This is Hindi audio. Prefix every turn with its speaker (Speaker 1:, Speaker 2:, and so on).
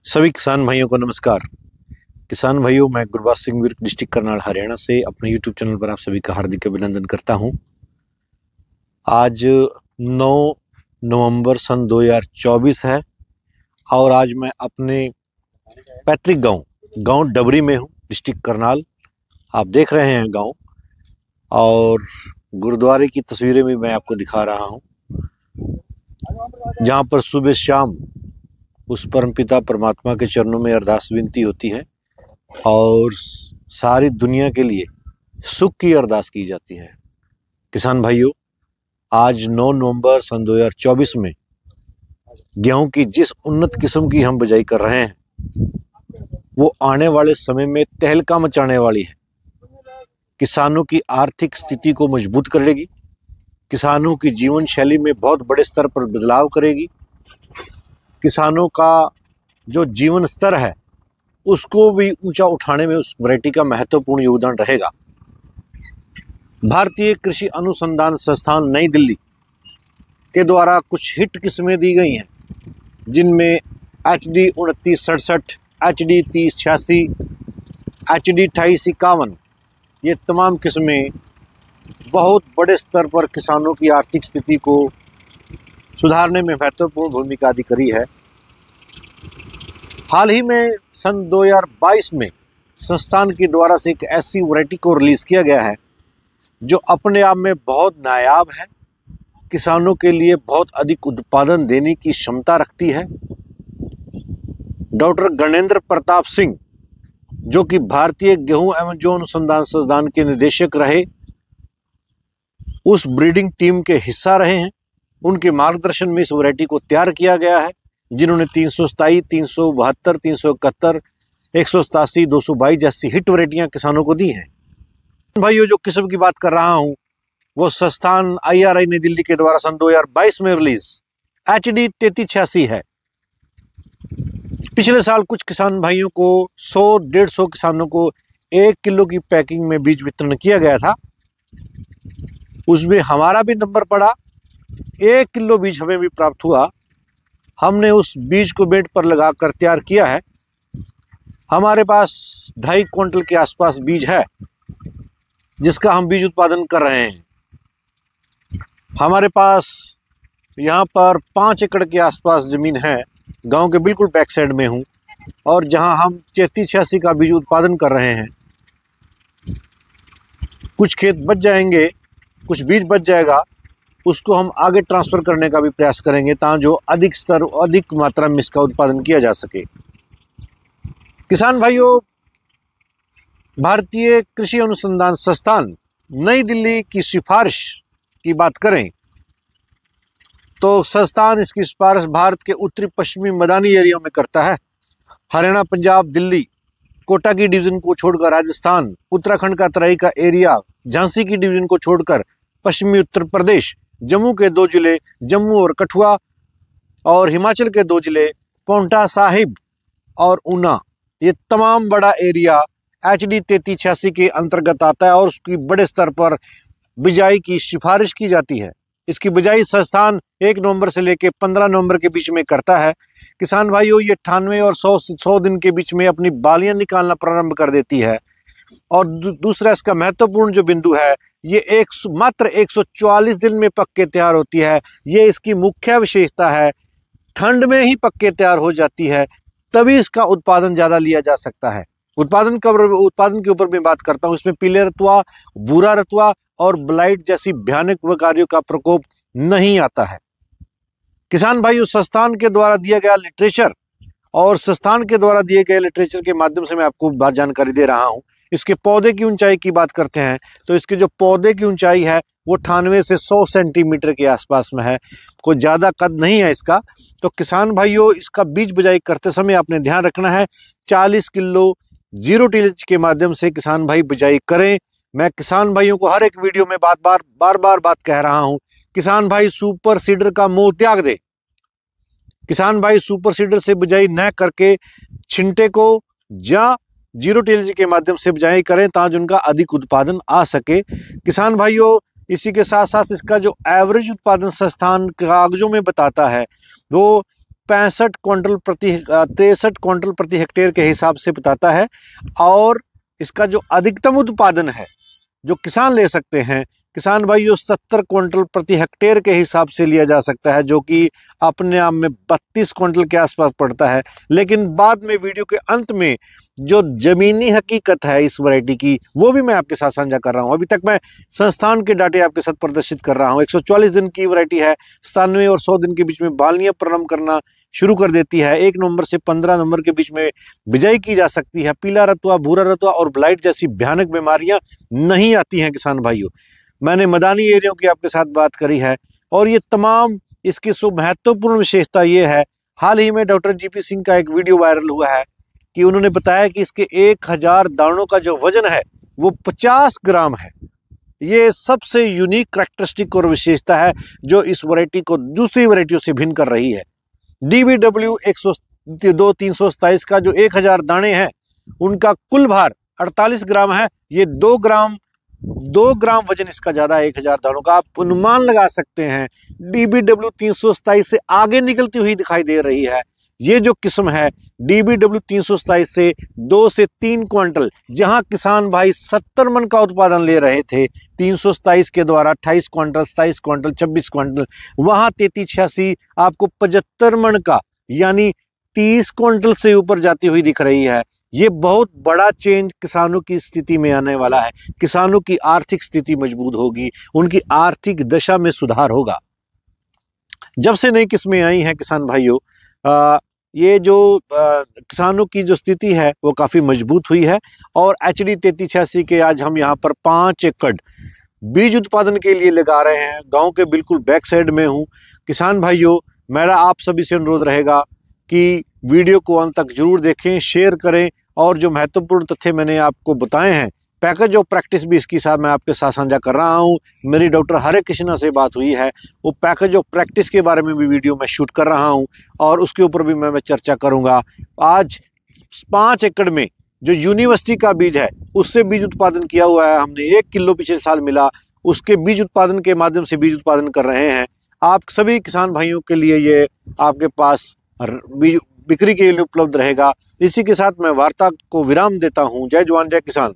Speaker 1: सभी किसान भाइयों को नमस्कार। किसान भाइयों, मैं गुरबाज सिंह विर्क, डिस्ट्रिक्ट करनाल, हरियाणा से अपने यूट्यूब चैनल पर आप सभी का हार्दिक अभिनंदन करता हूं। आज 9 नवंबर सन 2024 है और आज मैं अपने पैतृक गांव डबरी में हूं, डिस्ट्रिक्ट करनाल। आप देख रहे हैं गांव, और गुरुद्वारे की तस्वीरें भी मैं आपको दिखा रहा हूं, जहां पर सुबह शाम उस परमपिता परमात्मा के चरणों में अरदास विनती होती है और सारी दुनिया के लिए सुख की अरदास की जाती है। किसान भाइयों, आज 9 नवंबर सन 2024 में गेहूं की जिस उन्नत किस्म की हम बिजाई कर रहे हैं, वो आने वाले समय में तहलका मचाने वाली है। किसानों की आर्थिक स्थिति को मजबूत करेगी, किसानों की जीवन शैली में बहुत बड़े स्तर पर बदलाव करेगी, किसानों का जो जीवन स्तर है उसको भी ऊंचा उठाने में उस वैरायटी का महत्वपूर्ण योगदान रहेगा। भारतीय कृषि अनुसंधान संस्थान नई दिल्ली के द्वारा कुछ हिट किस्में दी गई हैं, जिनमें HD 2967, HD 3086, HD 2851, ये तमाम किस्में बहुत बड़े स्तर पर किसानों की आर्थिक स्थिति को सुधारने में महत्वपूर्ण भूमिका अदा करी है। हाल ही में सन 2022 में संस्थान के द्वारा से एक ऐसी वैरायटी को रिलीज किया गया है जो अपने आप में बहुत नायाब है, किसानों के लिए बहुत अधिक उत्पादन देने की क्षमता रखती है। डॉक्टर गणेंद्र प्रताप सिंह, जो कि भारतीय गेहूं एवं जौ अनुसंधान संस्थान के निदेशक रहे, उस ब्रीडिंग टीम के हिस्सा रहे हैं। उनके मार्गदर्शन में इस वैरायटी को तैयार किया गया है, जिन्होंने 327, 372, 371, 187, 222 जैसी हिट वैरायटियां किसानों को दी हैं। भाइयों, जो किस्म की बात कर रहा हूं वो संस्थान IRI नई दिल्ली के द्वारा सन 2022 में रिलीज HD 3386 है। पिछले साल कुछ किसान भाइयों को 100-150 किसानों को 1 किलो की पैकिंग में बीज वितरण किया गया था। उसमें हमारा भी नंबर पड़ा, 1 किलो बीज हमें भी प्राप्त हुआ। हमने उस बीज को बेड पर लगाकर तैयार किया है। हमारे पास 2.5 क्विंटल के आसपास बीज है, जिसका हम बीज उत्पादन कर रहे हैं। हमारे पास यहाँ पर 5 एकड़ के आसपास ज़मीन है, गांव के बिल्कुल बैक साइड में हूँ, और जहाँ हम 3386 का बीज उत्पादन कर रहे हैं। कुछ खेत बच जाएंगे, कुछ बीज बच जाएगा, उसको हम आगे ट्रांसफ़र करने का भी प्रयास करेंगे, ताकि जो अधिक मात्रा में इसका उत्पादन किया जा सके। किसान भाइयों, भारतीय कृषि अनुसंधान संस्थान नई दिल्ली की सिफारिश की बात करें तो संस्थान इसकी सिफारिश भारत के उत्तरी पश्चिमी मैदानी एरिया में करता है। हरियाणा, पंजाब, दिल्ली, कोटा की डिवीज़न को छोड़कर राजस्थान, उत्तराखंड का तराई का एरिया, झांसी की डिवीज़न को छोड़कर पश्चिमी उत्तर प्रदेश, जम्मू के 2 जिले जम्मू और कठुआ, और हिमाचल के 2 जिले पांवटा साहिब और ऊना, ये तमाम बड़ा एरिया HD 3386 के अंतर्गत आता है और उसकी बड़े स्तर पर बिजाई की सिफारिश की जाती है। इसकी बिजाई संस्थान 1 नवंबर से लेकर 15 नवंबर के बीच में करता है। किसान भाइयों, ये 98 और 100 दिन के बीच में अपनी बालियां निकालना प्रारंभ कर देती है। और दूसरा इसका महत्वपूर्ण जो बिंदु है, ये मात्र 144 दिन में पक के तैयार होती है। ये इसकी मुख्य विशेषता है। ठंड में ही पक के तैयार हो जाती है, तभी इसका उत्पादन ज़्यादा लिया जा सकता है। उत्पादन के ऊपर मैं बात करता हूँ, इसमें पीले रतुआ, भूरा रतुआ और ब्लाइट जैसी भयानक बीमारियों का प्रकोप नहीं आता है। किसान भाइयों, संस्थान के द्वारा दिया गया लिटरेचर और संस्थान के द्वारा दिए गए लिटरेचर के माध्यम से मैं आपको बात जानकारी दे रहा हूँ। इसके पौधे की ऊंचाई की बात करते हैं तो इसके जो पौधे की ऊंचाई है वो 98 से 100 सेंटीमीटर के आसपास में है, कोई ज़्यादा कद नहीं है इसका। तो किसान भाइयों, इसका बीज बिजाई करते समय आपने ध्यान रखना है, 40 किलो 0 टिलेज के माध्यम से किसान भाई बिजाई करें। मैं किसान भाइयों को हर एक वीडियो में बार बार बात कह रहा हूँ, किसान भाई सुपर सीडर का मोह त्याग दे। किसान भाई सुपर सीडर से बिजाई न करके छिंटे को या 0 टिलेज के माध्यम से बिजाई करें, ताकि उनका अधिक उत्पादन आ सके। किसान भाइयों, इसी के साथ साथ इसका जो एवरेज उत्पादन संस्थान कागजों में बताता है वो 63 क्विंटल प्रति हेक्टेयर के हिसाब से बताता है। और इसका जो अधिकतम उत्पादन है जो किसान ले सकते हैं, किसान भाइयों 70 क्विंटल प्रति हेक्टेयर के हिसाब से लिया जा सकता है, जो कि अपने आप में 32 क्विंटल के आसपास पड़ता है। लेकिन बाद में वीडियो के अंत में जो जमीनी हकीकत है इस वैरायटी की, वो भी मैं आपके साथ साझा कर रहा हूं। अभी तक मैं संस्थान के डाटे आपके साथ प्रदर्शित कर रहा हूं। 144 दिन की वैरायटी है, 97 और 100 दिन के बीच में बालियां प्रारंभ करना शुरू कर देती है। 1 नवंबर से 15 नवंबर के बीच में बिजाई की जा सकती है। पीला रतुआ, भूरा रतुआ और ब्लाइट जैसी भयानक बीमारियां नहीं आती हैं किसान भाइयों। मैंने मैदानी एरियो की आपके साथ बात करी है। और ये तमाम इसकी महत्वपूर्ण विशेषता ये है, हाल ही में डॉक्टर जीपी सिंह का एक वीडियो वायरल हुआ है कि उन्होंने बताया कि इसके 1000 दानों का जो वजन है वो 50 ग्राम है। ये सबसे यूनिक करैक्टरिस्टिक और विशेषता है जो इस वैरायटी को दूसरी वैरायटियों से भिन्न कर रही है। DBW 327 का जो 1000 दाने हैं उनका कुल भार 48 ग्राम है। ये 2 ग्राम वजन इसका ज्यादा है 1000 दानों का। आप अनुमान लगा सकते हैं DBW 327 से आगे निकलती हुई दिखाई दे रही है। ये जो किस्म है DBW 327 से 2 से 3 क्विंटल, जहां किसान भाई 70 मन का उत्पादन ले रहे थे 327 के द्वारा, 28 क्विंटल, 27 क्विंटल, 26 क्विंटल, वहां 3386 आपको 75 मन का यानी 30 क्विंटल से ऊपर जाती हुई दिख रही है। ये बहुत बड़ा चेंज किसानों की स्थिति में आने वाला है। किसानों की आर्थिक स्थिति मजबूत होगी, उनकी आर्थिक दशा में सुधार होगा। जब से नई किस्में आई हैं किसान भाइयों, ये जो किसानों की जो स्थिति है वो काफ़ी मजबूत हुई है। और HD 3386 के आज हम यहाँ पर 5 एकड़ बीज उत्पादन के लिए लगा रहे हैं। गांव के बिल्कुल बैक साइड में हूँ। किसान भाइयों, मेरा आप सभी से अनुरोध रहेगा कि वीडियो को अंत तक जरूर देखें, शेयर करें। और जो महत्वपूर्ण तथ्य मैंने आपको बताए हैं, पैकेज ऑफ प्रैक्टिस भी इसके साथ मैं आपके साथ साझा कर रहा हूं। मेरी डॉक्टर हरे कृष्णा से बात हुई है, वो पैकेज ऑफ प्रैक्टिस के बारे में भी वीडियो मैं शूट कर रहा हूं और उसके ऊपर भी मैं चर्चा करूंगा। आज 5 एकड़ में जो यूनिवर्सिटी का बीज है उससे बीज उत्पादन किया हुआ है हमने। 1 किलो पिछले साल मिला, उसके बीज उत्पादन के माध्यम से बीज उत्पादन कर रहे हैं। आप सभी किसान भाइयों के लिए ये आपके पास बीज बिक्री के लिए उपलब्ध रहेगा। इसी के साथ मैं वार्ता को विराम देता हूँ। जय जवान जय किसान।